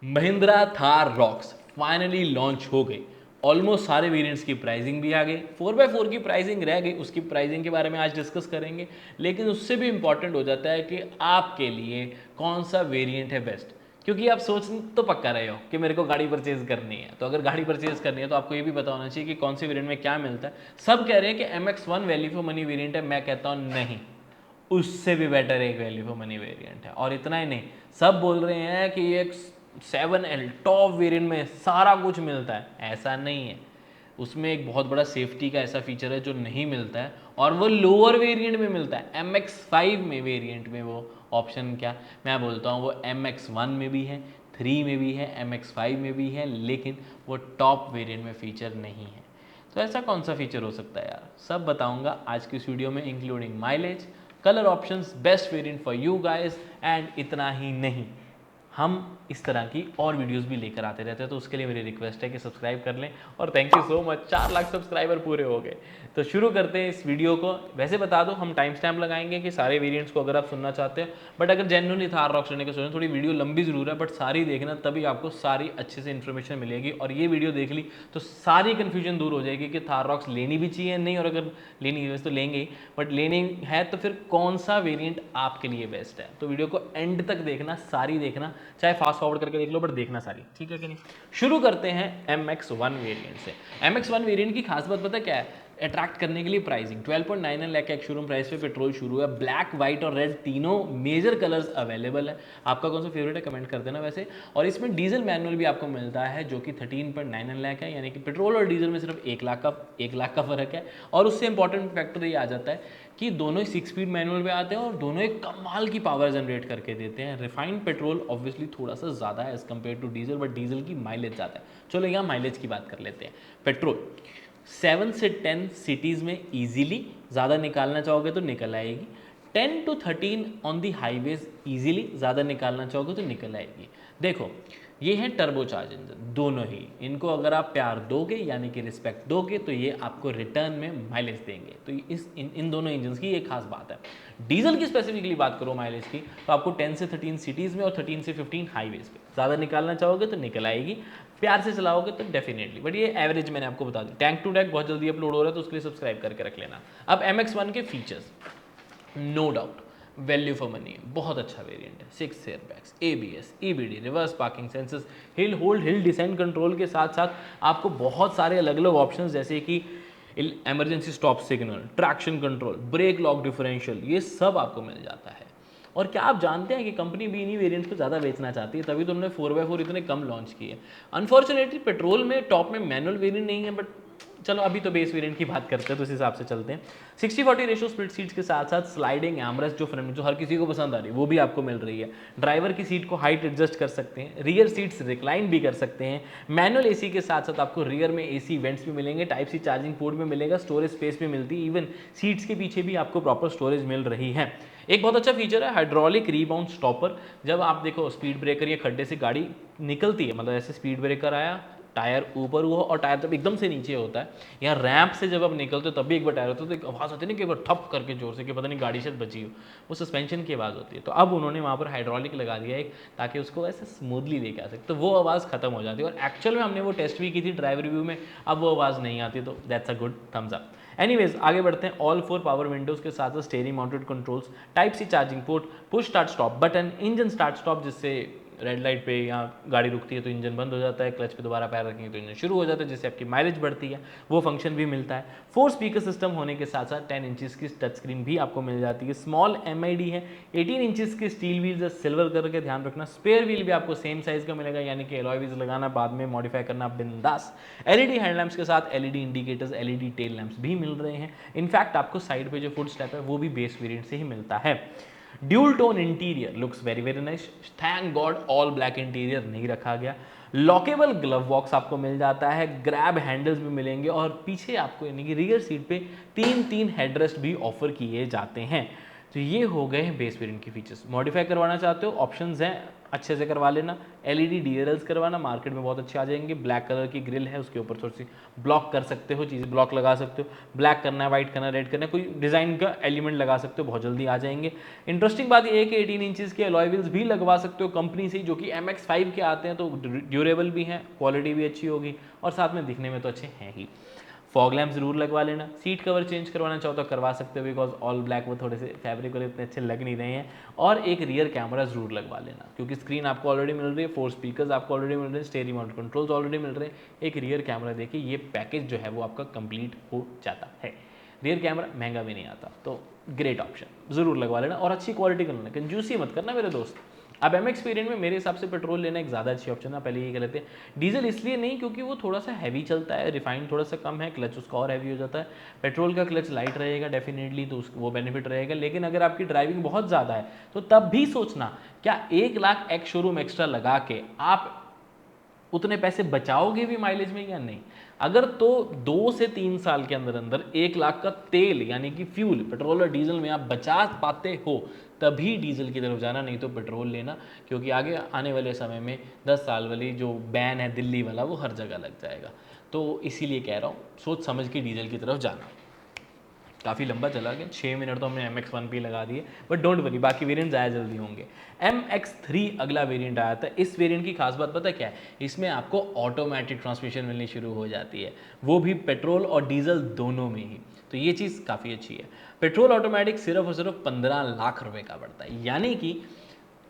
Mahindra Thar rocks finally launch हो गई। Almost सारे वेरिएंट्स की प्राइसिंग भी आ गई, 4x4 की प्राइसिंग रह गई, उसकी प्राइसिंग के बारे में आज डिस्कस करेंगे। लेकिन उससे भी इंपॉर्टेंट हो जाता है कि आपके लिए कौन सा वेरिएंट है बेस्ट, क्योंकि आप सोच तो पक्का रहे हो कि मेरे को गाड़ी परचेज करनी है। तो अगर गाड़ी परचेज करनी है तो आपको ये भी पता होना चाहिए कि कौन से वेरिएंट में क्या मिलता है। सब कह रहे हैं कि MX1 value for money variant है, मैं कहता हूँ नहीं, उससे भी बेटर एक वैल्यू फॉर मनी वेरिएंट है। और इतना ही नहीं, सब बोल रहे हैं कि एक 7L टॉप वेरिएंट में सारा कुछ मिलता है, ऐसा नहीं है। उसमें एक बहुत बड़ा सेफ्टी का ऐसा फीचर है जो नहीं मिलता है, और वो लोअर वेरिएंट में मिलता है। MX5 में वेरिएंट में वो ऑप्शन क्या, मैं बोलता हूँ वो MX1 में भी है, 3 में भी है, MX5 में भी है, लेकिन वो टॉप वेरिएंट में फीचर नहीं है। तो ऐसा कौन सा फीचर हो सकता है यार, सब बताऊंगा आज की इस वीडियो में, including mileage, colour options, best variant for you guys, and इतना ही नहीं, हम इस तरह की और वीडियोस भी लेकर आते रहते हैं। तो उसके लिए मेरी रिक्वेस्ट है कि सब्सक्राइब कर लें, और thank you so much, 4 lakh subscriber पूरे हो गए। तो शुरू करते हैं इस वीडियो को। वैसे बता दो, हम टाइम स्टैम्प लगाएंगे कि सारे वेरिएंट्स को अगर आप सुनना चाहते हो, बट अगर जेन्युइनली थार रॉक्स लेने के सोचें, थोड़ी वीडियो लंबी जरूर है बट सारी देखना, तभी आपको सारी अच्छे से इन्फॉर्मेशन मिलेगी। और ये वीडियो देख ली तो सारी कन्फ्यूजन दूर हो जाएगी कि थार रॉक्स लेनी भी चाहिए नहीं, और अगर लेनी है वैसे तो लेंगे ही, बट लेनी है तो फिर कौन सा वेरिएंट आपके लिए बेस्ट है। तो वीडियो को एंड तक देखना, सारी देखना, चाहे फास्ट फॉरवर्ड करके देख लो बट देखना सारी, ठीक है कि नहीं। शुरू करते हैं MX1 वेरिएंट से। MX1 वेरिएंट की खास बात पता क्या है, अट्रैक्ट करने के लिए प्राइसिंग 12.99 लाख का एक शोरूम प्राइस पे पेट्रोल शुरू है। ब्लैक, व्हाइट और रेड तीनों मेजर कलर्स अवेलेबल है। आपका कौन सा फेवरेट है कमेंट कर देना वैसे। और इसमें डीजल मैनुअल भी आपको मिलता है जो कि 13.99 लाख है, यानी कि पेट्रोल और डीजल में सिर्फ 1 लाख का फर्क है। और उससे इंपॉर्टेंट फैक्टर ये आ जाता है कि दोनों ही 6 स्पीड मैनुअल में आते हैं और दोनों एक कमाल की पावर जनरेट करके देते हैं। रिफाइंड पेट्रोल ऑब्वियसली थोड़ा सा ज़्यादा है as compare to diesel, but diesel की माइलेज ज़्यादा है। चलो यहाँ माइलेज की बात कर लेते हैं। पेट्रोल 7 से 10 सिटीज़ में ईजिली, ज़्यादा निकालना चाहोगे तो निकल आएगी। 10 to 13 on the highways easily, ज़्यादा निकालना चाहोगे तो निकल आएगी। देखो, ये है टर्बोचार्ज इंजन, दोनों ही। इनको अगर आप प्यार दोगे यानी कि रिस्पेक्ट दोगे तो ये आपको रिटर्न में माइलेज देंगे। तो इन दोनों इंजन की एक खास बात है। डीजल की स्पेसिफिकली बात करो माइलेज की, तो आपको 10 से 13 सिटीज़ में और 13 से 15 हाईवेज पे, ज़्यादा निकालना चाहोगे तो निकल आएगी, प्यार से चलाओगे तो डेफिनेटली। बट ये एवरेज मैंने आपको बता दी। टैंक टू टैंक बहुत जल्दी अपलोड हो रहा है तो उसके लिए सब्सक्राइब करके रख लेना। अब MX1 के features, no doubt value for money, बहुत अच्छा वेरिएंट है। 6 airbags, ABS, EBD, reverse parking sensors, hill hold, hill descent control के साथ साथ आपको बहुत सारे अलग अलग ऑप्शंस जैसे कि emergency stop signal, traction control, brake lock differential, ये सब आपको मिल जाता है। और क्या आप जानते हैं कि कंपनी भी इन्हीं वेरिएंट्स को ज़्यादा बेचना चाहती है, तभी तो उन्होंने 4x4 इतने कम लॉन्च किए। अनफॉर्चुनेटली पेट्रोल में टॉप में मैनुअल वेरिएंट नहीं है, बट चलो अभी तो बेस वेरिएंट की बात करते हैं तो उस हिसाब से चलते हैं। 60-40 रेशो स्प्लिट सीट्स के साथ साथ स्लाइडिंग एमरेस्ट जो फ्रंट जो हर किसी को पसंद आ रही है वो भी आपको मिल रही है। ड्राइवर की सीट को हाइट एडजस्ट कर सकते हैं, रियर सीट्स रिक्लाइन भी कर सकते हैं। मैनुअल AC के साथ साथ आपको रियर में AC वेंट्स भी मिलेंगे, टाइप सी चार्जिंग पोर्ट भी मिलेगा, स्टोरेज स्पेस भी मिलती है, इवन सीट्स के पीछे भी आपको प्रॉपर स्टोरेज मिल रही है। एक बहुत अच्छा फीचर है हाइड्रोलिक रीबाउंड स्टॉपर। जब आप देखो स्पीड ब्रेकर या खड्डे से गाड़ी निकलती है, मतलब ऐसे स्पीड ब्रेकर आया, टायर ऊपर हुआ और टायर जब एकदम से नीचे होता है, या रैंप से जब आप निकलते हो तब भी एक बार टायर होता है तो एक आवाज़ आती है ना कि एक बार ठप करके जोर से कि पता नहीं गाड़ी शायद बची हो, वो सस्पेंशन की आवाज़ होती है। तो अब उन्होंने वहाँ पर हाइड्रोलिक लगा दिया एक, ताकि उसको ऐसे स्मूथली लेके आ सके, तो वो आवाज़ खत्म हो जाती है। और एक्चुअल में हमने वो टेस्ट भी की थी ड्राइव रिव्यू में, अब वो आवाज़ नहीं आती, तो that's a good thumbs up. Anyways आगे बढ़ते हैं। ऑल 4 पावर विंडोज़ के साथ साथ steering mounted controls, type C charging port, push start stop button, engine start stop जिससे रेड लाइट पे या गाड़ी रुकती है तो इंजन बंद हो जाता है, क्लच पे दोबारा पैर रखेंगे तो इंजन शुरू हो जाता है, जिससे आपकी माइलेज बढ़ती है, वो फंक्शन भी मिलता है। 4 स्पीकर सिस्टम होने के साथ साथ 10 इंचेस की टच स्क्रीन भी आपको मिल जाती है। स्मॉल MID है, 18 इंचेस के स्टील व्हील्स है, सिल्वर कलर के, ध्यान रखना। स्पेयर व्हील भी आपको सेम साइज का मिलेगा, यानी कि एलॉय व्हील्स लगाना, बाद में मॉडिफाई करना बिंदास। LED हेडलैम्प्स के साथ LED indicators, LED tail lamps भी मिल रहे हैं। इनफैक्ट आपको साइड पे जो फुट स्टेप है वो भी बेस वेरिएंट से ही मिलता है। Dual tone interior looks very very nice, thank God all black interior नहीं रखा गया। लॉकेबल ग्लव बॉक्स आपको मिल जाता है, ग्रैब हैंडल्स भी मिलेंगे, और पीछे आपको यानी कि रियर सीट पे 3 हेडरेस्ट भी ऑफर किए जाते हैं। तो ये हो गए बेस वेरिएंट के फीचर्स। मॉडिफाई करवाना चाहते हो, ऑप्शंस हैं अच्छे से करवा लेना। LED DRLs करवाना, मार्केट में बहुत अच्छे आ जाएंगे। ब्लैक कलर की ग्रिल है, उसके ऊपर थोड़ी सी ब्लॉक कर सकते हो, चीज़ें ब्लॉक लगा सकते हो। ब्लैक करना है, वाइट करना है, रेड करना है, कोई डिज़ाइन का एलिमेंट लगा सकते हो, बहुत जल्दी आ जाएंगे। इंटरेस्टिंग बात ये है कि 18 इंचज़ के अलॉय व्हील्स भी लगवा सकते हो कंपनी से, जो कि MX5 के आते हैं, तो ड्यूरेबल भी हैं, क्वालिटी भी अच्छी होगी और साथ में दिखने में तो अच्छे हैं ही। फॉग लैम्प जरूर लगवा लेना। सीट कवर चेंज करवाना चाहो तो करवा सकते हो, बिकॉज ऑल ब्लैक वो थोड़े से फैब्रिक वाले इतने अच्छे लग नहीं रहे हैं। और एक रियर कैमरा जरूर लगवा लेना, क्योंकि स्क्रीन आपको ऑलरेडी मिल रही है, 4 स्पीकर्स आपको ऑलरेडी मिल रहे हैं, स्टीयरिंग माउंट कंट्रोल्स ऑलरेडी मिल रहे हैं। एक रियर कैमरा देखिए, ये पैकेज जो है वो आपका कंप्लीट हो जाता है। रियर कैमरा महंगा भी नहीं आता, तो ग्रेट ऑप्शन जरूर लगवा लेना। और अच्छी क्वालिटी का लेना, कंजूसी मत करना मेरे दोस्त। अब MX वेरिएंट में मेरे हिसाब से पेट्रोल लेना एक ज़्यादा अच्छी ऑप्शन है, पहले ये कह लेते हैं। डीजल इसलिए नहीं क्योंकि वो थोड़ा सा हैवी चलता है, रिफाइंड थोड़ा सा कम है, क्लच उसका और हैवी हो जाता है। पेट्रोल का क्लच लाइट रहेगा डेफिनेटली, तो वो बेनिफिट रहेगा। लेकिन अगर आपकी ड्राइविंग बहुत ज़्यादा है तो तब भी सोचना, क्या 1 लाख एक्स शोरूम एक्स्ट्रा लगा के आप उतने पैसे बचाओगे भी माइलेज में या नहीं। अगर तो 2 से 3 साल के अंदर अंदर 1 लाख का तेल यानी कि फ्यूल, पेट्रोल और डीजल में आप बचा पाते हो, तभी डीजल की तरफ जाना, नहीं तो पेट्रोल लेना। क्योंकि आगे आने वाले समय में 10 साल वाली जो बैन है दिल्ली वाला, वो हर जगह लग जाएगा। तो इसीलिए कह रहा हूँ, सोच समझ के डीजल की तरफ जाना। काफ़ी लंबा चला गया, 6 मिनट तो हमने MX1 पे लगा दिए, बट डोंट वरी, बाकी वेरिएंट्स आया जल्दी होंगे। MX3 अगला वेरिएंट आया था। इस वेरिएंट की खास बात पता क्या है, इसमें आपको ऑटोमेटिक ट्रांसमिशन मिलनी शुरू हो जाती है, वो भी पेट्रोल और डीजल दोनों में ही। तो ये चीज़ काफ़ी अच्छी है। पेट्रोल ऑटोमेटिक सिर्फ और सिर्फ 15 लाख रुपए का पड़ता है, यानी कि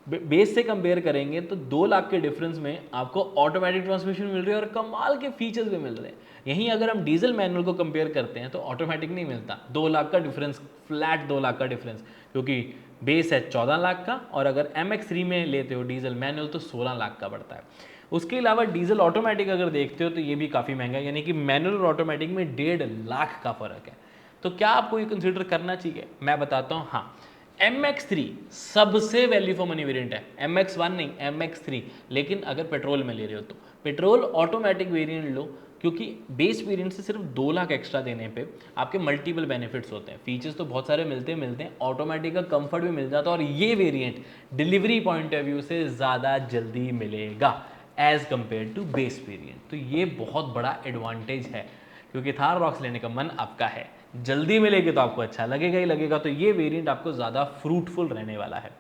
बेस से कंपेयर करेंगे तो 2 लाख के डिफरेंस में आपको ऑटोमेटिक ट्रांसमिशन मिल रही है और कमाल के फीचर्स भी मिल रहे हैं। यहीं अगर हम डीजल मैनुअल को कंपेयर करते हैं तो ऑटोमेटिक नहीं मिलता। 2 लाख का डिफरेंस, फ्लैट 2 लाख का डिफरेंस, क्योंकि बेस है 14 लाख का, और अगर MX3 में लेते हो डीजल मैनुअल तो 16 लाख का पड़ता है। उसके अलावा डीजल ऑटोमेटिक अगर देखते हो तो ये भी काफ़ी महंगा है, यानी कि मैनुअल और ऑटोमेटिक में 1.5 लाख का फ़र्क है। तो क्या आपको ये कंसिडर करना चाहिए? मैं बताता हूँ, हाँ। MX3 सबसे वैल्यू फॉर मनी वेरिएंट है, MX1 नहीं, MX3। लेकिन अगर पेट्रोल में ले रहे हो तो पेट्रोल ऑटोमेटिक वेरिएंट लो, क्योंकि बेस वेरिएंट से सिर्फ 2 लाख एक्स्ट्रा देने पे आपके मल्टीपल बेनिफिट्स होते हैं। फीचर्स तो बहुत सारे मिलते हैं, ऑटोमेटिक का कंफर्ट भी मिल जाता है, और ये variant delivery point of view से ज़्यादा जल्दी मिलेगा as compare to base variant. तो ये बहुत बड़ा एडवांटेज है, क्योंकि थार रॉक्स लेने का मन आपका है, जल्दी मिलेगी तो आपको अच्छा लगेगा ही लगेगा। तो ये वेरिएंट आपको ज़्यादा फ्रूटफुल रहने वाला है।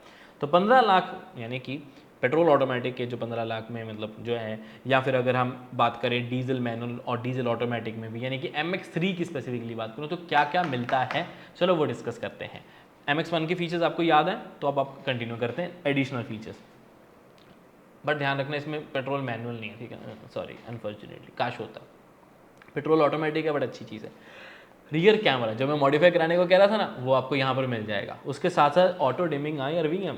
तो 15 लाख यानी कि पेट्रोल ऑटोमेटिक के जो 15 लाख में मतलब जो है, या फिर अगर हम बात करें डीजल मैनुअल और डीजल ऑटोमेटिक में भी, यानी कि MX3 की स्पेसिफिकली बात करूँ तो क्या क्या मिलता है, चलो वो डिस्कस करते हैं। MX1 के फीचर्स आपको याद है तो अब आप कंटिन्यू करते हैं एडिशनल फीचर्स। बट ध्यान रखना, इसमें पेट्रोल मैनुअल नहीं है, ठीक है, सॉरी, अनफॉर्चुनेटली, काश होता। पेट्रोल ऑटोमेटिक है, बट अच्छी चीज़ है। रियर कैमरा जो मैं मॉडिफाई कराने को कह रहा था ना, वो आपको यहाँ पर मिल जाएगा। उसके साथ साथ ऑटो डिमिंग आई RVM,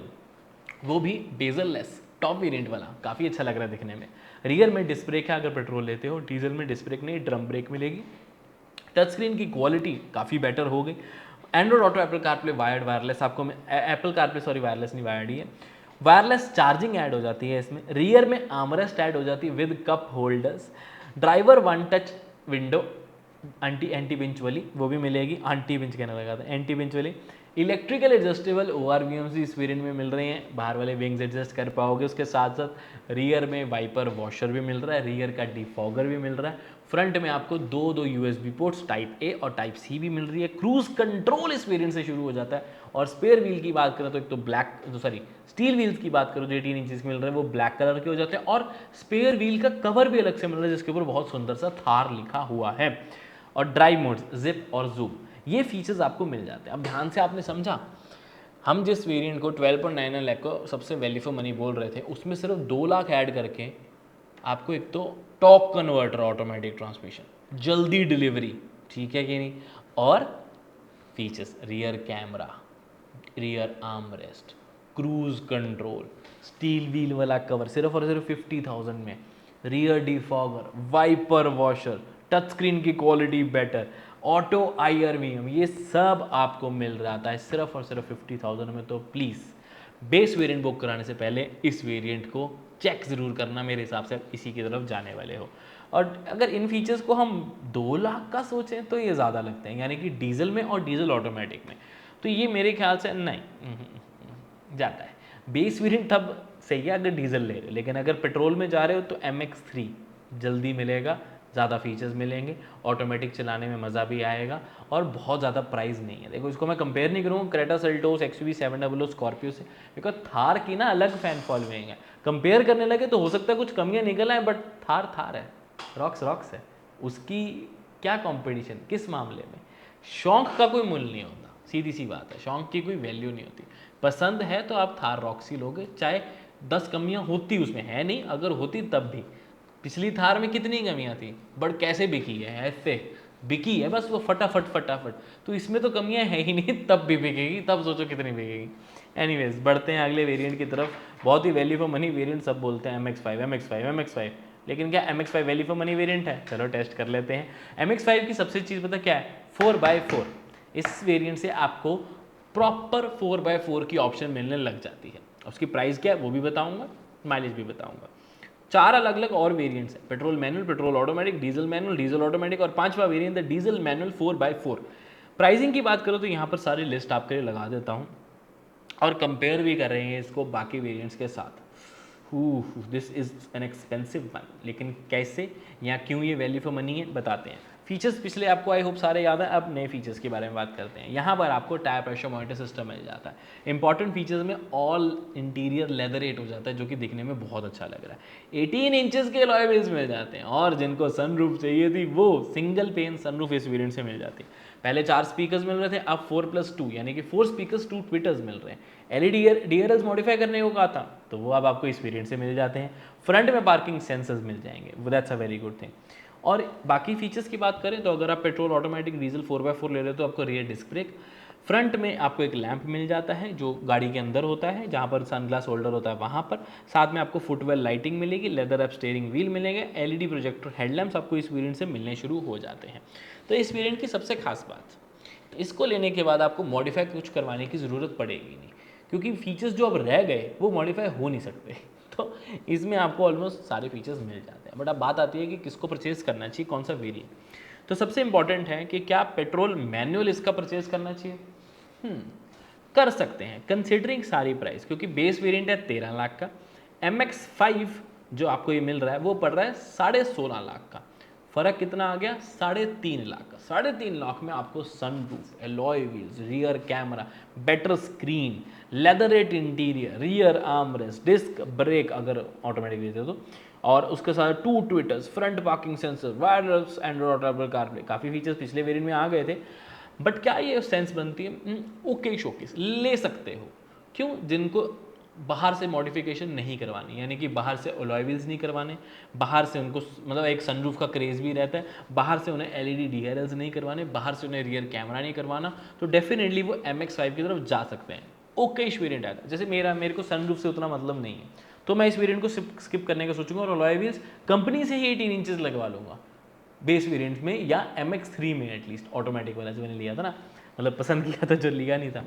वो भी बेजल लेस, टॉप वेरिएंट वाला, काफ़ी अच्छा लग रहा है दिखने में। रियर में डिस्क ब्रेक है अगर पेट्रोल लेते हो, डीजल में डिस्क ब्रेक नहीं, ड्रम ब्रेक मिलेगी। टच स्क्रीन की क्वालिटी काफ़ी बेटर हो गई। Android Auto, Apple CarPlay wired wireless, आपको एप्पल कारप्ले सॉरी वायरलेस नहीं, वायर्ड ही है। वायरलेस चार्जिंग ऐड हो जाती है इसमें। रियर में आर्मरेस्ट ऐड हो जाती है with cup holders. Driver one touch window anti pinch वाली वो भी मिलेगी, एंटी पिंच कहने लगा था, एंटी पिंच वाली। इलेक्ट्रिकल एडजस्टेबल ORVMs इस वेरिएंट में मिल रहे हैं, बाहर वाले विंग्स एडजस्ट कर पाओगे। उसके साथ साथ रियर में वाइपर वॉशर भी मिल रहा है, रियर का डिफॉगर भी मिल रहा है। फ्रंट में आपको दो USB पोर्ट्स टाइप A और टाइप C भी मिल रही है। क्रूज कंट्रोल इस वेरिएंट से शुरू हो जाता है। और स्पेयर व्हील की बात करें तो एक तो स्टील व्हील्स की बात करो जो 18 इंचेस के मिल रहे हैं, वो ब्लैक कलर के हो जाते हैं, और स्पेयर व्हील का कवर भी अलग से मिल रहा है जिसके ऊपर बहुत सुंदर सा थार लिखा हुआ है। और ड्राइव मोड्स, जिप और जूम, ये फीचर्स आपको मिल जाते हैं। अब ध्यान से आपने समझा, हम जिस वेरिएंट को 12.99 लाख को सबसे वैल्यू फॉर मनी बोल रहे थे, उसमें सिर्फ 2 लाख ऐड करके आपको एक तो टॉप कन्वर्टर ऑटोमेटिक ट्रांसमिशन, जल्दी डिलीवरी, ठीक है कि नहीं, और features, rear camera, rear arm rest, cruise control, steel wheel वाला कवर सिर्फ और सिर्फ 50,000 में, rear defogger, wiper washer, touch screen की क्वालिटी बेटर, ऑटो IRVM, ये सब आपको मिल जाता है सिर्फ और सिर्फ 50,000 में। तो प्लीज़ बेस वेरिएंट बुक कराने से पहले इस वेरिएंट को चेक ज़रूर करना, मेरे हिसाब से आप इसी की तरफ जाने वाले हो। और अगर इन फीचर्स को हम 2 लाख का सोचें तो ये ज़्यादा लगते हैं, यानी कि डीजल में और डीजल ऑटोमेटिक में, तो ये मेरे ख्याल से नहीं जाता है। बेस वेरिएंट तब सही है अगर डीजल ले रहे हो, लेकिन अगर पेट्रोल में जा रहे हो तो MX3 जल्दी मिलेगा, ज़्यादा फीचर्स मिलेंगे, ऑटोमेटिक चलाने में मज़ा भी आएगा और बहुत ज़्यादा प्राइस नहीं है। देखो इसको मैं कंपेयर नहीं करूँगा क्रेटा सेल्टोस XUV 700 स्कॉर्पियो से, बिकॉज थार की ना अलग फैन फॉलोइंग है। कंपेयर करने लगे तो हो सकता है कुछ कमियाँ निकल आए, बट थार थार है, रॉक्स रॉक्स है, उसकी क्या कंपटीशन किस मामले में। शौक का कोई मूल्य नहीं होता, सीधी सी बात है, शौक की कोई वैल्यू नहीं होती। पसंद है तो आप थार रॉक्स ही लोगे, चाहे 10 कमियाँ होती उसमें, है नहीं, अगर होती तब भी। पिछली थार में कितनी कमियां थी, बट कैसे बिकी है, ऐसे बिकी है बस वो फटाफट फटाफट। तो इसमें तो कमियां है ही नहीं, तब भी बिकेगी, तब सोचो कितनी बिकेगी। एनीवेज बढ़ते हैं अगले वेरिएंट की तरफ। बहुत ही वैल्यू फॉर मनी वेरिएंट सब बोलते हैं MX5 MX5 MX5, लेकिन क्या MX5 value for money variant है? चलो टेस्ट कर लेते हैं। MX5 की सबसे चीज़ पता क्या है, 4x4। इस वेरिएंट से आपको प्रॉपर 4x4 की ऑप्शन मिलने लग जाती है। उसकी प्राइस क्या है वो भी बताऊंगा, माइलेज भी बताऊंगा। 4 अलग अलग और वेरिएंट्स हैं, petrol manual, petrol automatic, diesel manual, diesel automatic, और 5वां वेरिएंट है डीजल मैनुअल 4x4। प्राइसिंग की बात करो तो यहाँ पर सारी लिस्ट आपके लिए लगा देता हूँ और कंपेयर भी कर रहे हैं इसको बाकी वेरिएंट्स के साथ। This is an expensive one, लेकिन कैसे या क्यों ये वैल्यू फॉर मनी है बताते हैं। फीचर्स पिछले आपको आई होप सारे याद है, अब नए फीचर्स के बारे में बात करते हैं। यहाँ पर आपको टायर प्रेशर मॉनिटर सिस्टम मिल जाता है। इंपॉर्टेंट फीचर्स में ऑल इंटीरियर लेदरेट हो जाता है, जो कि दिखने में बहुत अच्छा लग रहा है। 18 इंचेस के अलॉय व्हील्स मिल जाते हैं, और जिनको सनरूफ चाहिए थी वो सिंगल पेन सनरूफ इस वेरिएंट से मिल जाती है। पहले 4 स्पीकर्स मिल रहे थे, अब 4+2 यानी कि 4 स्पीकर्स 2 ट्विटर्स मिल रहे हैं। LED DRLs मॉडिफाई करने को कहा था, तो वो अब आपको इस वेरिएंट से मिल जाते हैं। फ्रंट में पार्किंग सेंसर्स मिल जाएंगे, वो that's a very good thing. और बाकी फीचर्स की बात करें तो अगर आप पेट्रोल ऑटोमेटिक डीजल 4x4 ले रहे हो तो आपको रियर डिस्क ब्रेक, फ्रंट में आपको एक लैंप मिल जाता है जो गाड़ी के अंदर होता है, जहाँ पर सनग्लास होल्डर होता है वहाँ पर। साथ में आपको फुटवेल लाइटिंग मिलेगी, लेदर अप स्टीयरिंग व्हील मिलेंगे, LED प्रोजेक्टर हेडलैम्प्स आपको इस वेरिएंट से मिलने शुरू हो जाते हैं। तो इस वेरिएंट की सबसे खास बात, इसको लेने के बाद आपको मॉडिफाई कुछ करवाने की ज़रूरत पड़ेगी नहीं, क्योंकि फीचर्स जो अब रह गए वो मॉडिफाई हो नहीं सकते। तो इसमें आपको ऑलमोस्ट सारे फीचर्स मिल जाते हैं। बट अब बात आती है कि किसको परचेज करना चाहिए, कौन सा वेरिएंट। तो सबसे इंपॉर्टेंट है कि क्या पेट्रोल मैनुअल इसका परचेज करना चाहिए। कर सकते हैं कंसिडरिंग सारी प्राइस, क्योंकि बेस वेरिएंट है 13 लाख का। MX5 जो आपको ये मिल रहा है वो पड़ रहा है 16.5 लाख का। फ़र्क कितना आ गया, 3.5 लाख का। 3.5 लाख में आपको sunroof, alloy wheels, rear camera, better screen, leatherette interior, rear armrest, disc brake अगर ऑटोमेटिक देते हो तो, और उसके साथ 2 tweeters, front parking sensor, wireless Android auto CarPlay, काफ़ी फीचर्स पिछले वेरिएंट में आ गए थे। बट क्या ये सेंस बनती है, ओके शोकेस ले सकते हो। क्यों? जिनको बाहर से मॉडिफिकेशन नहीं करवानी, यानी कि बाहर से अलॉय व्हील्स नहीं करवाने, बाहर से उनको मतलब एक सनरूफ का क्रेज़ भी रहता है, बाहर से उन्हें LED DRLs नहीं करवाने, बाहर से उन्हें रियर कैमरा नहीं करवाना, तो डेफिनेटली वो MX5 की तरफ जा सकते हैं। ओके इस वेरिएंट आता है, जैसे मेरे को सनरूफ से उतना मतलब नहीं है, तो मैं इस वेरिएंट को स्किप करने का सोचूंगा और अलॉय व्हील्स कंपनी से ही 18 इंचेस लगवा लूँगा बेस वेरिएंट में, या MX3 में एटलीस्ट ऑटोमेटिक वाला जो मैंने लिया था ना, मतलब पसंद किया था जो लिया नहीं था।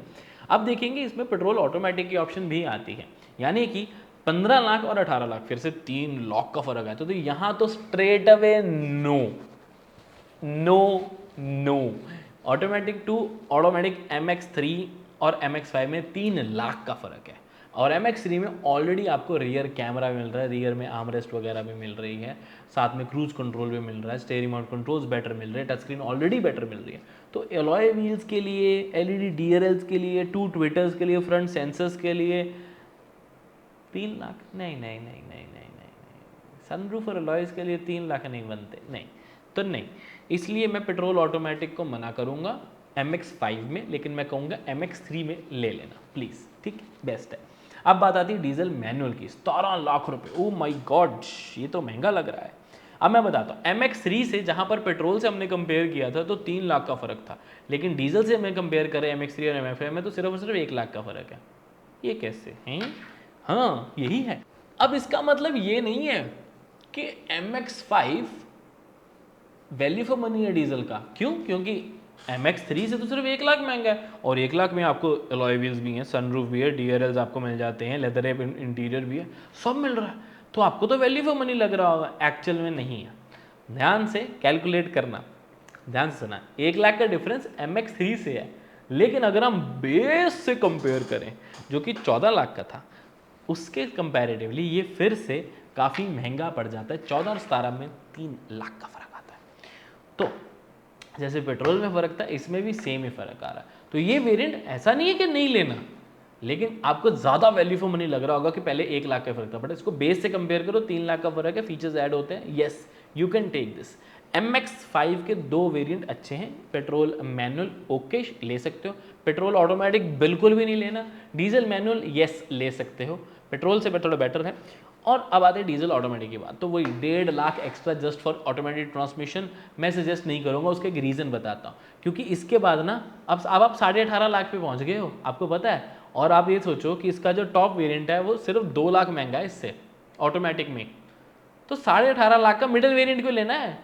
अब देखेंगे इसमें पेट्रोल ऑटोमेटिक की ऑप्शन भी आती है, यानी कि 15 लाख और 18 लाख, फिर से 3 लाख का फर्क है। तो यहाँ तो straight away no no no. Automatic to automatic MX3 और MX5 में 3 लाख का फ़र्क है, और MX3 में ऑलरेडी आपको रियर कैमरा मिल रहा है, रियर में आर्मरेस्ट वगैरह भी मिल रही है, साथ में क्रूज कंट्रोल भी मिल रहा है, स्टीयरिंग माउंट कंट्रोल्स बेटर मिल रहे हैं, टच स्क्रीन ऑलरेडी बेटर मिल रही है। तो एलॉय व्हील्स के लिए, LED DRLs के लिए, 2 ट्विटर्स के लिए, फ्रंट सेंसर्स के लिए 3 लाख नहीं नहीं नहीं नहीं नहीं नहीं, सनरूफ और अलॉयज के लिए 3 लाख नहीं बनते, नहीं तो नहीं। इसलिए मैं पेट्रोल ऑटोमेटिक को मना करूँगा MX5 में, लेकिन मैं कहूँगा MX3 में ले लेना प्लीज़, ठीक, बेस्ट है। अब बात आती है डीजल मैनुअल की, 17 लाख रुपए, ओ माय गॉड, ये तो महंगा लग रहा है। अब मैं बताता हूँ, MX3 से जहाँ पर पेट्रोल से हमने कंपेयर किया था तो 3 लाख का फ़र्क था, लेकिन डीजल से हमने कंपेयर करें MX3 और MX5 में तो सिर्फ और सिर्फ 1 लाख का फ़र्क है। ये कैसे हैं? हाँ यही है। अब इसका मतलब ये नहीं है कि MX5 वैल्यू फॉर मनी है डीजल का। क्यों? क्योंकि MX3 से तो सिर्फ 1 लाख महंगा है, और 1 लाख में आपको अलॉय व्हील्स भी हैं, सनरूफ भी है, DRLs आपको मिल जाते हैं, लेदर रैप इंटीरियर भी है, सब मिल रहा है, तो आपको तो वैल्यू फॉर मनी लग रहा होगा, एक्चुअल में नहीं है। ध्यान से कैलकुलेट करना, ध्यान से सुना, 1 लाख का डिफरेंस MX3 से है, लेकिन अगर हम बेस से कंपेयर करें जो कि 14 लाख का था, उसके कंपैरेटिवली ये फिर से काफ़ी महंगा पड़ जाता है। 14 और 17 में 3 लाख का फ़र्क आता है। तो जैसे पेट्रोल में फ़र्क था, इसमें भी सेम ही फ़र्क आ रहा है। तो ये वेरिएंट ऐसा नहीं है कि नहीं लेना, लेकिन आपको ज़्यादा वैल्यू फॉर मनी लग रहा होगा कि पहले 1 लाख का फ़र्क था, बट इसको बेस से कंपेयर करो, 3 लाख का फ़र्क है, फीचर्स ऐड होते हैं, yes you can take this. MX5 के 2 वेरिएंट अच्छे हैं, पेट्रोल मैनुअल ओके ले सकते हो, पेट्रोल ऑटोमेटिक बिल्कुल भी नहीं लेना, डीजल मैनुअल येस ले सकते हो, पेट्रोल से थोड़ा बेटर है। और अब आते हैं डीजल ऑटोमेटिक की बात, तो वही 1.5 lakh extra just for automatic transmission मैं सजेस्ट नहीं करूंगा, उसका एक रीज़न बताता हूँ। क्योंकि इसके बाद ना अब आप 18.5 लाख पे पहुंच गए हो, आपको पता है, और आप ये सोचो कि इसका जो टॉप वेरिएंट है वो सिर्फ 2 लाख महंगा है इससे ऑटोमेटिक में, तो 18.5 लाख का मिडिल वेरिएंट क्यों लेना है,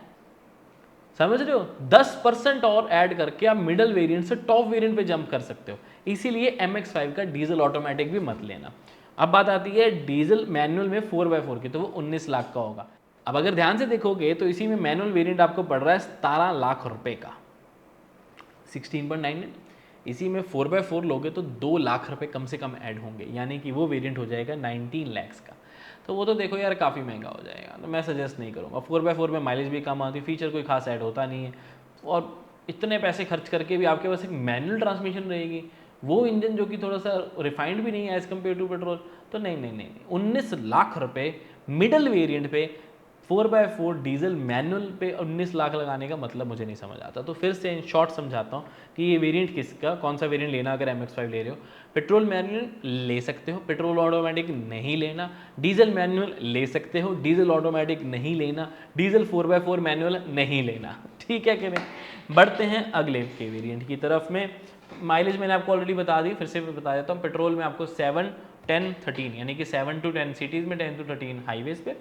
समझ रहे हो? 10% और ऐड करके आप मिडिल वेरिएंट से टॉप वेरिएंट पे जंप कर सकते हो, इसीलिए MX5 का डीजल ऑटोमेटिक भी मत लेना। अब बात आती है डीजल मैनुअल में 4x4 की, तो वो 19 लाख का होगा। अब अगर ध्यान से देखोगे तो इसी में मैनुअल वेरिएंट आपको पड़ रहा है 17 लाख रुपए का, 16.98। इसी में 4x4 लोगे तो 2 लाख रुपए कम से कम ऐड होंगे, यानी कि वो वेरिएंट हो जाएगा 19 लैक्स का। तो वो तो देखो यार काफ़ी महंगा हो जाएगा, तो मैं सजेस्ट नहीं करूँगा। 4x4 में माइलेज भी कम आती है, फीचर कोई खास ऐड होता नहीं है, और इतने पैसे खर्च करके भी आपके पास एक मैनुअल ट्रांसमिशन रहेगी, वो इंजन जो कि थोड़ा सा रिफाइंड भी नहीं है एज़ कम्पेयर टू पेट्रोल, तो नहीं। 19 लाख रुपए मिडल वेरिएंट पे 4x4 डीजल मैनुअल पे 19 लाख लगाने का मतलब मुझे नहीं समझ आता। तो फिर से इन शॉर्ट समझाता हूँ कि ये वेरिएंट किसका, कौन सा वेरिएंट लेना अगर MX5 ले रहे हो। पेट्रोल मैनुअल ले सकते हो, पेट्रोल ऑटोमेटिक नहीं लेना। डीजल मैनुअल ले सकते हो, डीजल ऑटोमेटिक नहीं लेना। डीजल 4x4 मैनुअल नहीं लेना, ठीक है कि नहीं। बढ़ते हैं अगले के वेरिएंट की तरफ में। माइलेज मैंने आपको ऑलरेडी बता दी, फिर से बता देता हूँ। पेट्रोल में आपको 7, 10, 13 यानी कि 7 to 10 सिटीज़ में, 10 to 13 हाईवेज़ पे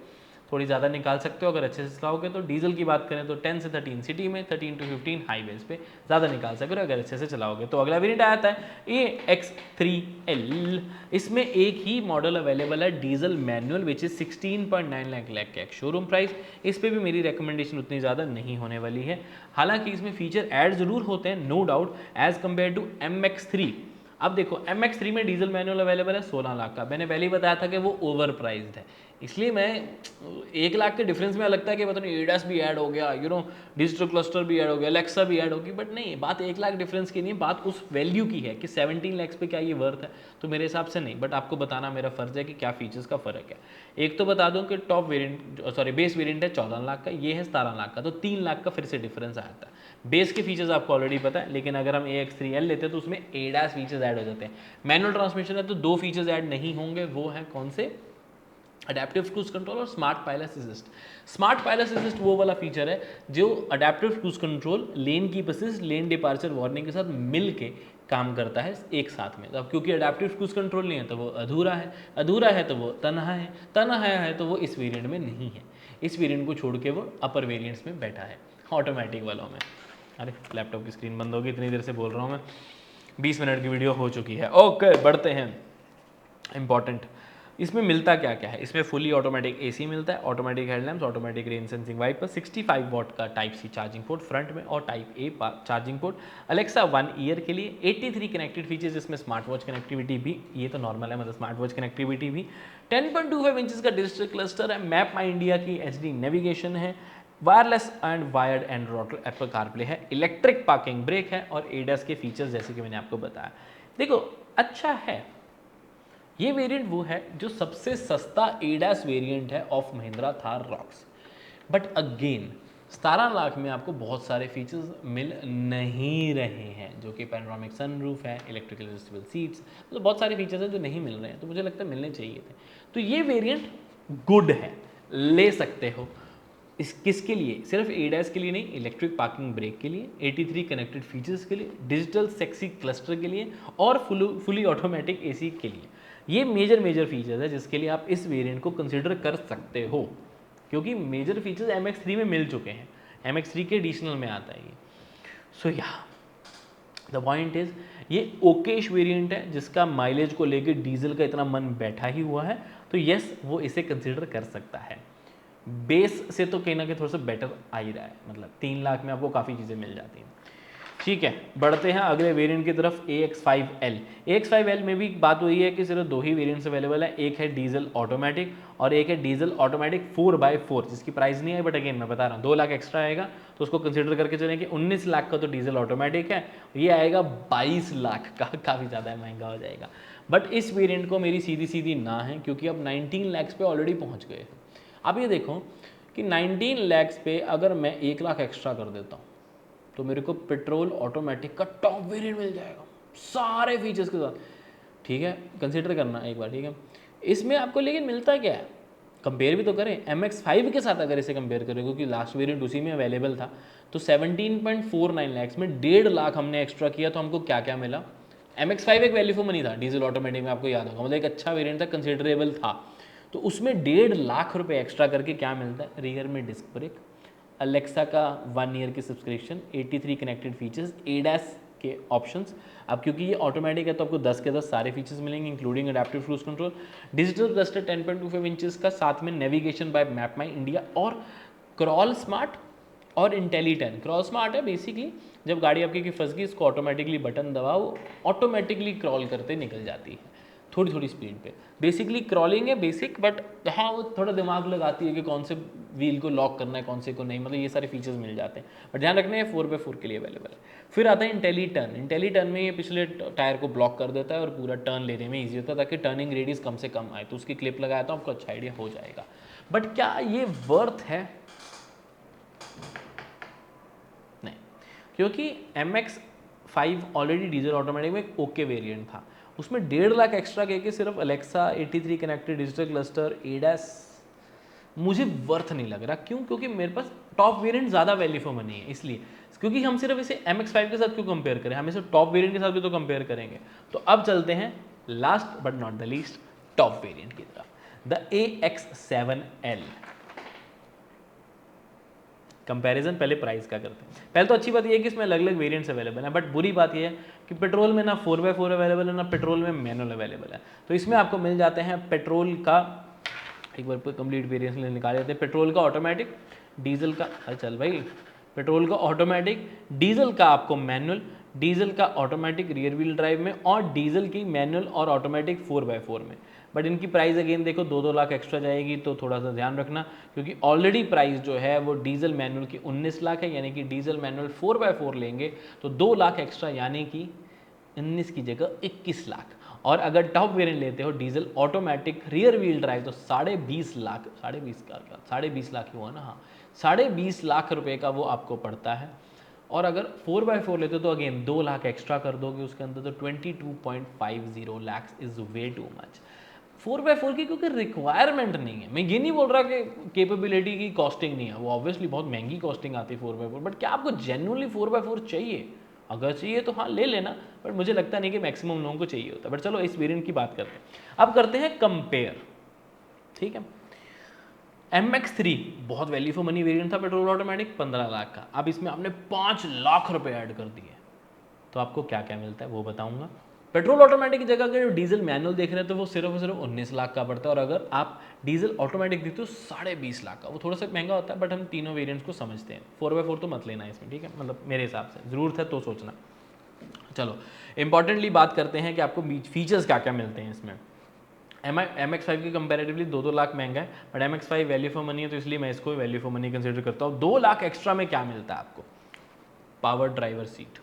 थोड़ी ज़्यादा निकाल सकते हो अगर अच्छे से चलाओगे तो। डीजल की बात करें तो 10 से 13 सिटी में, 13 to 15 हाईवेज़ पे ज़्यादा निकाल सकते हो अगर अच्छे से चलाओगे तो। अगला वेरिएंट आता है AX3L। इसमें एक ही मॉडल अवेलेबल है diesel manual, which is 16.9 lakh का शोरूम प्राइस। इस पर भी मेरी रिकमेंडेशन उतनी ज़्यादा नहीं होने वाली है, हालांकि इसमें फीचर ऐड जरूर होते हैं, no doubt, as compare to MX3। अब देखो MX3 में डीजल मैनुअल अवेलेबल है 16 लाख का, मैंने पहले ही बताया था कि वो ओवर प्राइस्ड है, इसलिए मैं 1 लाख के डिफरेंस में लगता है कि पता नहीं ADAS भी ऐड हो गया, डिजिटल क्लस्टर भी ऐड हो गया, Alexa भी ऐड होगी, बट नहीं, बात 1 लाख डिफरेंस की नहीं, बात उस वैल्यू की है कि 17 लाख पे क्या ये वर्थ है, तो मेरे हिसाब से नहीं। बट आपको बताना मेरा फर्ज है कि क्या फीचर्स का फ़र्क है। एक तो बता दूं कि top variant, sorry base variant है 14 लाख का, ये है 17 लाख का, तो 3 लाख का फिर से डिफरेंस आता है। बेस के फीचर्स आपको ऑलरेडी पता है, लेकिन अगर हम AX3L लेते हैं तो उसमें ADAS फीचर्स ऐड हो जाते हैं। मैनुअल ट्रांसमिशन है तो 2 फीचर्स ऐड नहीं होंगे, वो हैं कौन से, अडेप्टिव क्रूज कंट्रोल और smart pilot assist. Smart pilot assist वो वाला फीचर है जो adaptive cruise control, lane keep assist, lane departure warning के साथ मिल के काम करता है एक साथ में। तो अब क्योंकि अडेप्टिव क्रूज कंट्रोल नहीं है तो वो अधूरा है, अधूरा है तो वो तनहा है, तनहा है तो वो इस वेरिएंट में नहीं है। इस वेरिएंट को छोड़ के वो अपर वेरिएंट्स में बैठा है ऑटोमेटिक वालों में। अरे लैपटॉप की स्क्रीन बंद होगी, इतनी देर से बोल रहा हूँ मैं, 20 मिनट की वीडियो हो चुकी है। ओके बढ़ते हैं, इंपॉर्टेंट इसमें मिलता क्या क्या है। इसमें फुली ऑटोमेटिक AC मिलता है, automatic headlamps, automatic rain sensing wiper, 65 watt का type C charging port front में और type A charging port, Alexa 1 year के लिए, 83 कनेक्टेड फीचर्स, जिसमें स्मार्ट वॉच कनेक्टिविटी भी, ये तो नॉर्मल है, मतलब स्मार्ट वॉच कनेक्टिविटी भी, 10.25 इंचेस का डिजिटल क्लस्टर है, मैप माई इंडिया की HD नेविगेशन है, wireless and wired Android Apple CarPlay है, इलेक्ट्रिक पार्किंग ब्रेक है और ADAS के फीचर्स जैसे कि मैंने आपको बताया। देखो अच्छा है, ये वेरिएंट वो है जो सबसे सस्ता ADAS वेरिएंट है of Mahindra Thar rocks. But again 17 lakh में आपको बहुत सारे फीचर्स मिल नहीं रहे हैं, जो कि पैनोरामिक सनरूफ है, इलेक्ट्रिकल एडजस्टेबल सीट्स, मतलब बहुत सारे फीचर्स हैं जो नहीं मिल रहे हैं, तो मुझे लगता है मिलने चाहिए थे। तो ये वेरिएंट गुड है, ले सकते हो। इस किसके लिए, सिर्फ ADAS के लिए नहीं, इलेक्ट्रिक पार्किंग ब्रेक के लिए, 83 कनेक्टेड फीचर्स के लिए, डिजिटल सेक्सी क्लस्टर के लिए और फुली ऑटोमेटिक AC के लिए। ये मेजर फीचर्स है जिसके लिए आप इस वेरिएंट को कंसिडर कर सकते हो, क्योंकि मेजर फीचर्स MX3 में मिल चुके हैं, MX3 के एडिशनल में आता है ये। सो या द पॉइंट इज, ये ओकेश वेरिएंट है जिसका माइलेज को लेकर डीजल का इतना मन बैठा ही हुआ है, तो यस वो इसे कंसिडर कर सकता है। बेस से तो कहीं ना कहीं थोड़ा सा बेटर आ ही रहा है, मतलब 3 लाख में आपको काफ़ी चीज़ें मिल जाती हैं। ठीक है, बढ़ते हैं अगले वेरिएंट की तरफ, AX5L। AX5L में भी बात हुई है कि सिर्फ दो ही वेरिएंट्स अवेलेबल है, एक है डीजल ऑटोमेटिक और एक है डीजल ऑटोमेटिक 4x4, जिसकी प्राइस नहीं है, बट अगेन मैं बता रहा हूँ 2 लाख एक्स्ट्रा आएगा तो उसको कंसिडर करके चलें कि 19 लाख का तो डीजल ऑटोमेटिक है, ये आएगा 22 लाख का, काफ़ी ज़्यादा महंगा हो जाएगा। बट इस वेरियंट को मेरी सीधी सीधी ना है, क्योंकि अब 19 लैक्स पे ऑलरेडी पहुँच गए। अब ये देखो कि 19 लैक्स पे अगर मैं 1 लाख एक्स्ट्रा कर देता हूँ तो मेरे को पेट्रोल ऑटोमेटिक का टॉप वेरिएंट मिल जाएगा सारे फीचर्स के साथ। ठीक है, कंसीडर करना एक बार, ठीक है। इसमें आपको लेकिन मिलता क्या है, कंपेयर भी तो करें MX5 के साथ, अगर इसे कंपेयर करें क्योंकि लास्ट वेरिएंट उसी में अवेलेबल था, तो 17.49 लैक्स में 1.5 लाख हमने एक्स्ट्रा किया तो हमको क्या क्या मिला। MX5 एक वैल्यू फॉर मनी था डीजल ऑटोमेटिक में, आपको याद होगा, मतलब एक अच्छा वेरिएंट था, कंसिडरेबल था। तो उसमें 1.5 लाख रुपये एक्स्ट्रा करके क्या मिलता है, रियर में डिस्क ब्रेक, अलेक्सा का 1 ईयर की सब्सक्रिप्शन, 83 कनेक्टेड फीचर्स, ADAS के ऑप्शंस। अब क्योंकि ये ऑटोमेटिक है तो आपको 10 के 10 सारे फीचर्स मिलेंगे, including adaptive cruise control, digital cluster 10.25 inches का, साथ में navigation bye map my India और क्रॉल स्मार्ट और इंटेली10। क्रॉल स्मार्ट है बेसिकली जब गाड़ी आपकी की फंस गई, इसको ऑटोमेटिकली बटन दबाओ, ऑटोमेटिकली क्रॉल करते निकल जाती है थोड़ी थोड़ी स्पीड पे। बेसिकली क्रॉलिंग है बेसिक, बट हाँ वो थोड़ा दिमाग लगाती है कि कौन से व्हील को लॉक करना है कौन से को नहीं, मतलब ये सारे फीचर्स मिल जाते हैं, बट ध्यान रखना है 4x4 के लिए अवेलेबल है। फिर आता है इंटेली10। इंटेली10 में ये पिछले टायर को ब्लॉक कर देता है और पूरा टर्न लेने में ईजी होता है, ताकि टर्निंग रेडियस कम से कम आए। तो उसकी क्लिप लगाया तो आपको अच्छा आइडिया हो जाएगा। बट क्या ये वर्थ है? नहीं, क्योंकि MX5 ऑलरेडी डीजल ऑटोमेटिक में एक ओके वेरिएंट था, उसमें 1.5 लाख एक्स्ट्रा के सिर्फ Alexa, 83 connected digital cluster, ADAS, मुझे वर्थ नहीं लग रहा। क्यों? क्योंकि मेरे पास टॉप वेरिएंट ज़्यादा वैल्यू फॉर मनी है, इसलिए। क्योंकि हम सिर्फ इसे MX5 के साथ क्यों कंपेयर करें, हम इसे टॉप वेरिएंट के साथ भी तो कंपेयर करेंगे। तो अब चलते हैं last but not the least top variant की तरफ, द AX7L। कंपैरिजन पहले प्राइस का करते हैं। पहले तो अच्छी बात यह है कि इसमें अलग अलग वेरिएंट्स अवेलेबल हैं, बट बुरी बात यह है कि पेट्रोल में ना 4x4 अवेलेबल है, ना पेट्रोल में मैनुअल अवेलेबल है। तो इसमें आपको मिल जाते हैं पेट्रोल का, एक बार कंप्लीट वेरिएंट्स निकाल लेते हैं, पेट्रोल का ऑटोमेटिक, डीजल का, चल भाई, पेट्रोल का ऑटोमेटिक, डीजल का आपको मैनुअल, डीजल का ऑटोमेटिक रियर व्हील ड्राइव में, और डीजल की मैनुअल और ऑटोमेटिक 4x4 में। बट इनकी प्राइस अगेन देखो 2-2 लाख एक्स्ट्रा जाएगी, तो थोड़ा सा ध्यान रखना, क्योंकि ऑलरेडी प्राइस जो है वो डीजल मैनुअल की 19 लाख है, यानी कि डीजल मैनुअल 4x4 लेंगे तो 2 लाख एक्स्ट्रा, यानी कि 19 की जगह 21 लाख। और अगर टॉप वेरिएंट लेते हो diesel automatic rear wheel drive तो 20.5 लाख, 20.5 लाख ही हुआ ना, हाँ, 20.5 लाख रुपए का वो आपको पड़ता है। और अगर 4x4 लेते हो तो अगेन 2 लाख एक्स्ट्रा कर दोगे उसके अंदर, तो 22.50 lakhs is way too much 4x4 की, क्योंकि रिक्वायरमेंट नहीं है। मैं ये नहीं बोल रहा कि कैपेबिलिटी की कॉस्टिंग नहीं है, वो ऑब्वियसली बहुत महंगी कॉस्टिंग आती है 4x4, बट क्या आपको जेन्युइनली 4x4 चाहिए? अगर चाहिए तो हाँ ले लेना, बट मुझे लगता नहीं कि मैक्सिमम लोगों को चाहिए होता। बट चलो इस वेरिएंट की बात करते हैं। अब करते हैं कंपेयर, ठीक है। MX3 बहुत वैल्यू फॉर मनी वेरिएंट था, पेट्रोल ऑटोमेटिक, 15 लाख का। अब इसमें आपने 5 लाख रुपए ऐड कर दिए, तो आपको क्या क्या मिलता है वो बताऊंगा। पेट्रोल ऑटोमेटिक की जगह अगर जो डीजल मैनुअल देख रहे हैं तो वो सिर्फ और सिर्फ 19 लाख का पड़ता है, और अगर आप डीजल ऑटोमेटिक देखते हो 20.5 लाख का। वो थोड़ा सा महंगा होता है, बट हम तीनों वेरिएंट्स को समझते हैं। 4x4 तो मत लेना इसमें, ठीक है, मतलब मेरे हिसाब से ज़रूरत है तो सोचना। चलो इंपॉर्टेंटली बात करते हैं कि आपको फीचर्स क्या क्या मिलते हैं इसमें। MX5 की कंपैरेटिवली 2-2 लाख महंगा है, but MX5 value for money है, तो इसलिए मैं इसको वैल्यू फॉर मनी कंसिडर करता हूँ। 2 लाख एक्स्ट्रा में क्या मिलता है आपको? पावर ड्राइवर सीट,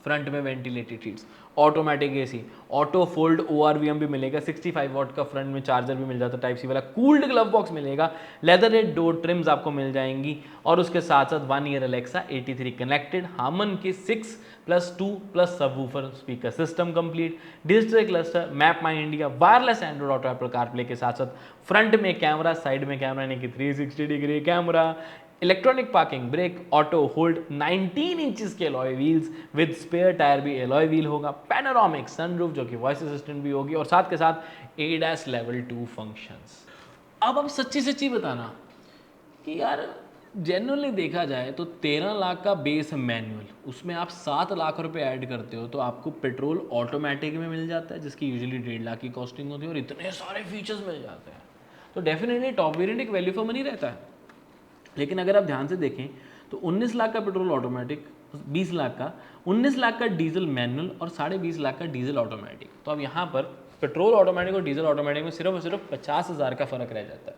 फ्रंट में ventilated seats, automatic AC, auto fold ORVM भी मिलेगा, 65 वॉट का फ्रंट में चार्जर भी मिल जाता है टाइप सी वाला, कूल्ड ग्लव बॉक्स मिलेगा, लेदर रेड डोर ट्रिम्स आपको मिल जाएंगी, और उसके साथ साथ 1 ईयर अलेक्सा, 83 कनेक्टेड, हार्मन के 6+2+ subwoofer speaker system complete, digital cluster, map my India, wireless Android Auto Apple CarPlay के साथ साथ फ्रंट में कैमरा, साइड में कैमरा यानी कि 360 degree camera, electronic parking brake, auto hold, 19 inches के alloy wheels with spare tyre भी alloy wheel होगा, पैनोरामिक सनरूफ जो कि वॉइस असिस्टेंट भी होगी, और साथ के साथ ADAS लेवल 2 फंक्शंस। अब आप सच्ची सच्ची बताना कि यार जेन्युइनली देखा जाए तो 13 लाख का बेस मैनुअल, उसमें आप 7 लाख रुपए ऐड करते हो तो आपको पेट्रोल ऑटोमेटिक में मिल जाता है, जिसकी यूजुअली 1.5 लाख की कॉस्टिंग होती है, और इतने सारे फीचर्स मिल जाते हैं, तो डेफिनेटली टॉप वेरिएंट एक वैल्यू फॉर मनी रहता है। लेकिन अगर आप ध्यान से देखें तो 19 लाख का पेट्रोल ऑटोमेटिक 20 लाख का, 19 लाख का डीजल मैनुअल और 20.5 लाख का डीजल ऑटोमेटिक। तो अब यहाँ पर पेट्रोल ऑटोमेटिक और डीजल ऑटोमेटिक में सिर्फ और सिर्फ 50,000 का फ़र्क रह जाता है।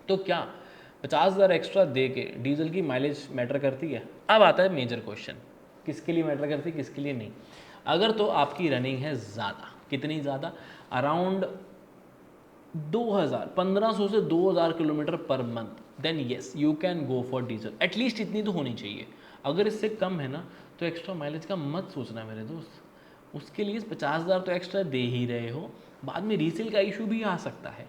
तो क्या 50,000 एक्स्ट्रा दे के डीजल की माइलेज मैटर करती है? अब आता है मेजर क्वेश्चन, किसके लिए मैटर करती है, किसके लिए नहीं। अगर तो आपकी रनिंग है ज़्यादा, कितनी ज़्यादा, अराउंड 1500 से 2000 kilometre per month, then yes you can go for diesel. At least इतनी तो होनी चाहिए। अगर इससे कम है ना तो एक्स्ट्रा माइलेज का मत सोचना मेरे दोस्त। उसके लिए 50,000 तो एक्स्ट्रा दे ही रहे हो, बाद में रीसेल का इशू भी आ सकता है।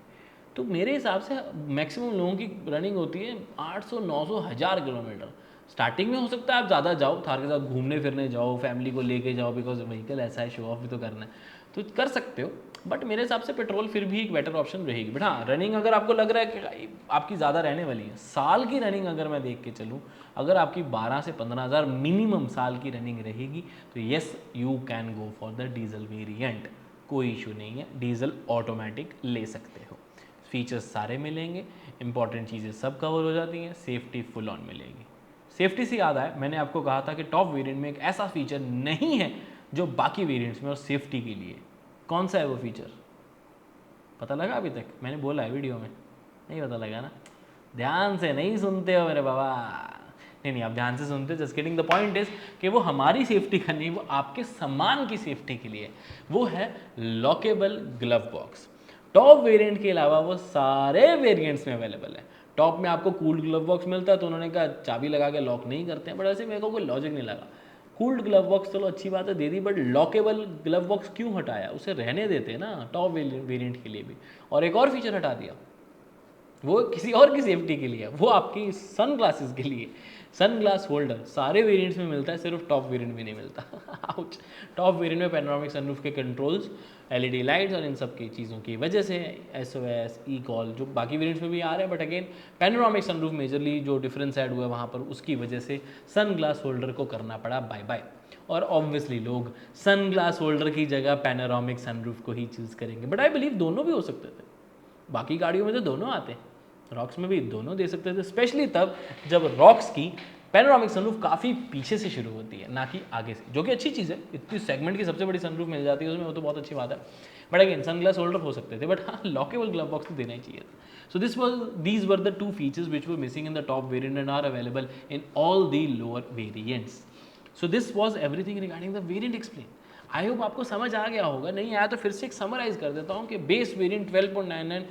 तो मेरे हिसाब से मैक्सिमम लोगों की रनिंग होती है 800, 900, 1000 किलोमीटर। स्टार्टिंग में हो सकता है आप ज़्यादा जाओ, थार के साथ घूमने फिरने जाओ, फैमिली को लेके जाओ, बिकॉज व्हीकल ऐसा है, शो ऑफ भी तो करना है, तो कर सकते हो। बट मेरे हिसाब से पेट्रोल फिर भी एक बेटर ऑप्शन रहेगी। बट हाँ, रनिंग अगर आपको लग रहा है कि आपकी ज़्यादा रहने वाली है, साल की रनिंग अगर मैं देख के चलूँ, अगर आपकी 12 से 15,000 मिनिमम साल की रनिंग रहेगी तो yes you can go for the diesel variant, कोई इशू नहीं है, डीजल ऑटोमेटिक ले सकते हो। फीचर्स सारे मिलेंगे, इंपॉर्टेंट चीज़ें सब कवर हो जाती हैं, सेफ्टी फुल ऑन मिलेगी। सेफ्टी से याद आया, मैंने आपको कहा था कि टॉप वेरिएंट में एक ऐसा फीचर नहीं है जो बाकी वेरिएंट्स में और सेफ्टी के लिए। कौन सा है वो फीचर, पता लगा अभी तक? मैंने बोला है वीडियो में, नहीं पता लगा ना? ध्यान से नहीं सुनते हो मेरे बाबा। नहीं, आप ध्यान से सुनते हो, just getting the point is कि वो हमारी सेफ्टी का नहीं, वो आपके सामान की सेफ्टी के लिए। वो है lockable glove box. Top variant के अलावा वो सारे वेरिएंट्स में अवेलेबल है। टॉप में आपको कूल्ड ग्लव बॉक्स मिलता है, तो उन्होंने कहा चाबी लगा के लॉक नहीं करते हैं, बट ऐसे मेरे को कोई लॉजिक नहीं लगा। कूल्ड ग्लव बॉक्स चलो अच्छी बात है दे दी, बट लॉकेबल ग्लव बॉक्स क्यों हटाया? उसे रहने देते ना टॉप वेरिएंट के लिए भी। और एक और फीचर हटा दिया, वो किसी और की सेफ्टी के लिए, वो आपकी सन ग्लासेस के लिए। सन ग्लास होल्डर सारे वेरिएंट्स में मिलता है, सिर्फ टॉप वेरिएंट में नहीं मिलता। आउच। टॉप वेरिएंट में पैनोरामिक सनरूफ के कंट्रोल्स, एलईडी लाइट्स और इन सब की चीज़ों की वजह से एसओएस, ई कॉल जो बाकी वेरिएंट्स में भी आ रहे हैं, but again panoramic sunroof majorly जो डिफरेंस ऐड हुआ है वहाँ पर, उसकी वजह से सन ग्लास होल्डर को करना पड़ा बाय बाय। और ऑब्वियसली लोग सन ग्लास होल्डर की जगह पैनोरामिक सनरूफ को ही चूज़ करेंगे, बट आई बिलीव दोनों भी हो सकते थे। बाकी गाड़ियों में तो दोनों आते हैं, रॉक्स में भी दोनों दे सकते थे, स्पेशली तब जब रॉक्स की पैनोरामिक सनरूफ काफ़ी पीछे से शुरू होती है, ना कि आगे से, जो कि अच्छी चीज़ है। इतनी सेगमेंट की सबसे बड़ी सनरूफ मिल जाती है उसमें, वो तो बहुत अच्छी बात है। बट अगेन सनग्लास होल्डर हो सकते थे, बट हाँ लॉकेबल ग्लव बॉक्स तो देना ही चाहिए था। So these were the two features which were missing in the top variant and are available in all the lower variants. So this was everything regarding the variant explain. I hope आपको समझ आ गया होगा, नहीं आया तो फिर से एक समराइज कर देता हूँ कि बेस वेरिएंट 12.99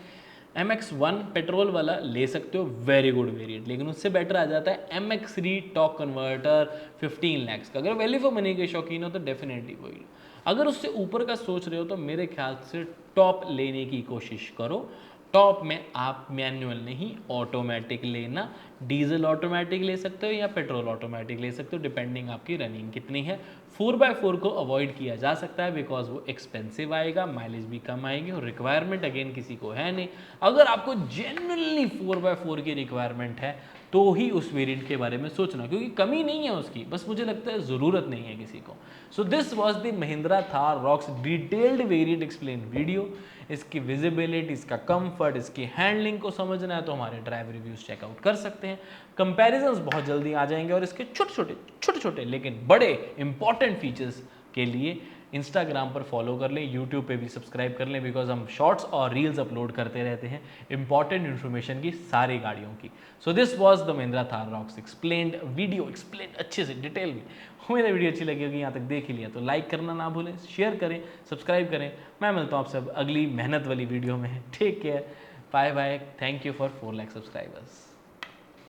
MX1 पेट्रोल वाला ले सकते हो, वेरी गुड वेरिएंट, लेकिन उससे बेटर आ जाता है MX3 टॉक कन्वर्टर 15 lakhs का। अगर वैल्यू फॉर मनी के शौकीन हो तो डेफिनेटली वही लो। अगर उससे ऊपर का सोच रहे हो तो मेरे ख्याल से टॉप लेने की कोशिश करो। टॉप में आप मैनुअल नहीं ऑटोमेटिक लेना, डीजल ऑटोमेटिक ले सकते हो या पेट्रोल ऑटोमेटिक ले सकते हो, डिपेंडिंग आपकी रनिंग कितनी है। 4x4 को अवॉइड किया जा सकता है बिकॉज वो एक्सपेंसिव आएगा, माइलेज भी कम आएगी और रिक्वायरमेंट अगेन किसी को है नहीं। अगर आपको जेन्युइनली 4x4 की रिक्वायरमेंट है तो ही उस वेरिएंट के बारे में सोचना, क्योंकि कमी नहीं है उसकी, बस मुझे लगता है ज़रूरत नहीं है किसी को। सो this was the Mahindra Thar rocks detailed variant explain video. इसकी विजिबिलिटी, इसका कंफर्ट, इसकी हैंडलिंग को समझना है तो हमारे ड्राइव रिव्यूज़ चेकआउट कर सकते हैं। कंपैरिजंस बहुत जल्दी आ जाएंगे और इसके छोटे छोटे लेकिन बड़े इंपॉर्टेंट फीचर्स के लिए इंस्टाग्राम पर फॉलो कर लें, यूट्यूब पे भी सब्सक्राइब कर लें, बिकॉज हम शॉर्ट्स और रील्स अपलोड करते रहते हैं इंपॉर्टेंट इन्फॉर्मेशन की, सारी गाड़ियों की। सो this was the Mahindra Thar rocks explained video, explain अच्छे से डिटेल में। मेरी वीडियो अच्छी लगी होगी, यहाँ तक देख ही लिया तो लाइक करना ना भूलें, शेयर करें, सब्सक्राइब करें। मैं मिलता हूँ आपसे अगली मेहनत वाली वीडियो में। Take care, bye bye, thank you for 4 lakh subscribers.